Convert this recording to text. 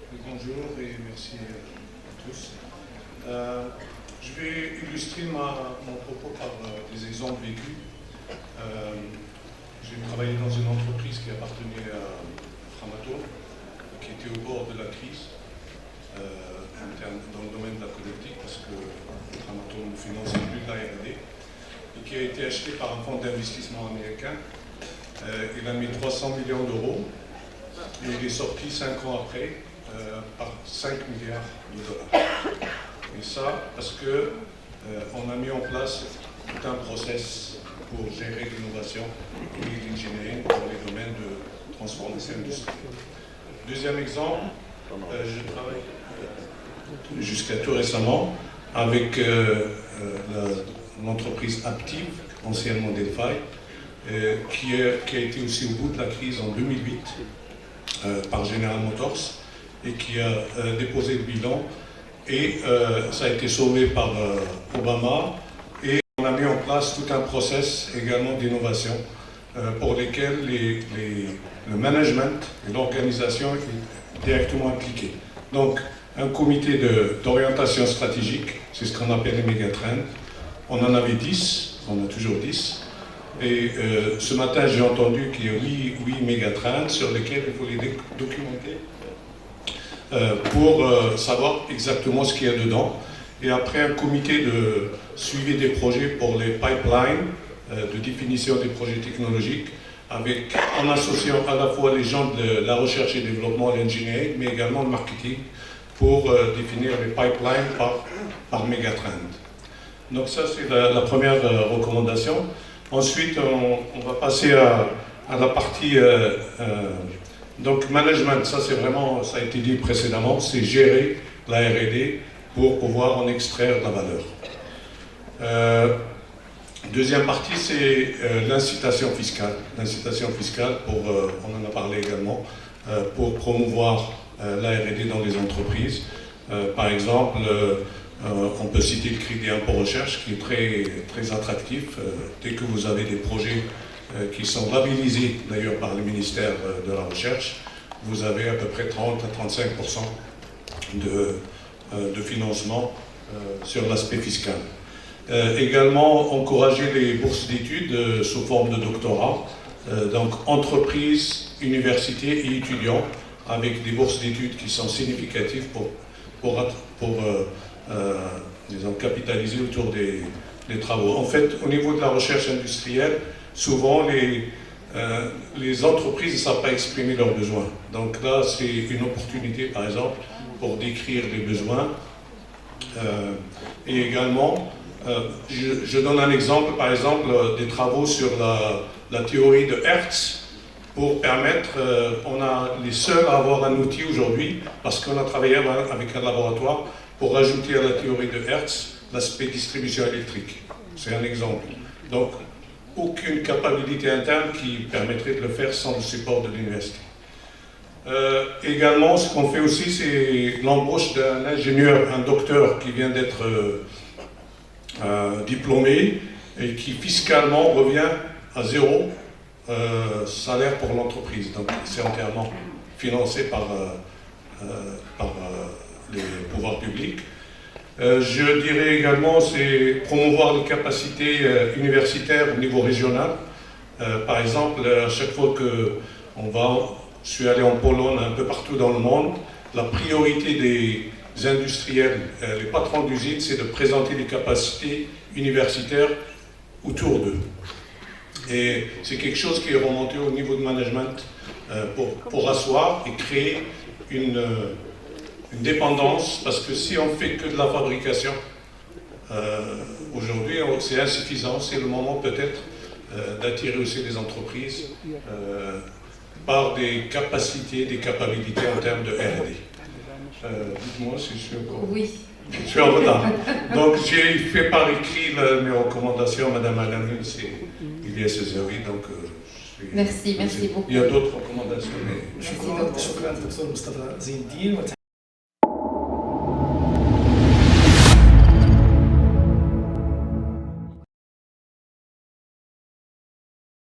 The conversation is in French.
Bonjour et merci à tous. Je vais illustrer mon propos par des exemples vécus. J'ai travaillé dans une entreprise qui appartenait à Framatome, qui était au bord de la crise dans le domaine de la connectique, parce que Framatome ne finançait plus de la R&D, et qui a été acheté par un fonds d'investissement américain. Il a mis 300 millions d'euros et il est sorti 5 ans après par 5 milliards de dollars. Et ça parce qu'on a mis en place tout un process pour gérer l'innovation et l'engineering dans les domaines de transformation industrielle. Deuxième exemple, je travaille jusqu'à tout récemment avec l'entreprise Aptiv, anciennement Delphi, qui a été aussi au bout de la crise en 2008 par General Motors et qui a déposé le bilan et ça a été sauvé par Obama et on a mis en place tout un process également d'innovation pour lesquels le management et l'organisation est directement impliqués. Donc un comité d'orientation stratégique, c'est ce qu'on appelle les mégatrends. On en avait 10, on a toujours 10. Et ce matin, j'ai entendu qu'il y a 8 mégatrends sur lesquels il faut les documenter pour savoir exactement ce qu'il y a dedans. Et après, un comité de suivi des projets pour les pipelines, de définition des projets technologiques, en associant à la fois les gens de la recherche et développement, l'engineering, mais également le marketing, pour définir les pipelines par mégatrend. Donc ça, c'est la première recommandation. Ensuite, on va passer à la partie donc management. Ça, c'est vraiment, ça a été dit précédemment, c'est gérer la R&D pour pouvoir en extraire de la valeur. Deuxième partie, c'est l'incitation fiscale. L'incitation fiscale, on en a parlé également, pour promouvoir la R&D dans les entreprises. Par exemple, on peut citer le crédit d'impôt recherche qui est très, très attractif. Dès que vous avez des projets qui sont labellisés d'ailleurs par le ministère de la Recherche, vous avez à peu près 30 à 35% de financement sur l'aspect fiscal. Également, encourager les bourses d'études sous forme de doctorat, donc entreprises, universités et étudiants, avec des bourses d'études qui sont significatives pour disons, capitaliser autour des travaux. En fait, au niveau de la recherche industrielle, souvent les entreprises ne savent pas exprimer leurs besoins. Donc là, c'est une opportunité, par exemple, pour décrire les besoins. Et également, je donne un exemple, par exemple, des travaux sur la théorie de Hertz, pour permettre, on a les seuls à avoir un outil aujourd'hui, parce qu'on a travaillé avec un laboratoire, pour rajouter à la théorie de Hertz l'aspect distribution électrique. C'est un exemple. Donc, aucune capacité interne qui permettrait de le faire sans le support de l'université. Également, ce qu'on fait aussi, c'est l'embauche d'un ingénieur, un docteur qui vient d'être diplômé et qui fiscalement revient à 0 salaire pour l'entreprise. Donc, c'est entièrement financé par les pouvoirs publics. Je dirais également, c'est promouvoir les capacités universitaires au niveau régional. Par exemple, à chaque fois que je suis allé en Pologne, un peu partout dans le monde, la priorité des industriels, les patrons d'usines, c'est de présenter les capacités universitaires autour d'eux. Et c'est quelque chose qui est remonté au niveau de management pour asseoir et créer une dépendance, parce que si on fait que de la fabrication, aujourd'hui c'est insuffisant, c'est le moment peut-être d'attirer aussi des entreprises par des capacités, des capacités en termes de R&D. Dites-moi si je suis encore... Oui. Je suis en retard. Donc j'ai fait par écrit mes recommandations, Madame Alamine, c'est Ilyas Ezaoui, donc merci beaucoup. Il y a d'autres recommandations, mais... Merci beaucoup. شكرا دكتور مصطفى زين الدين.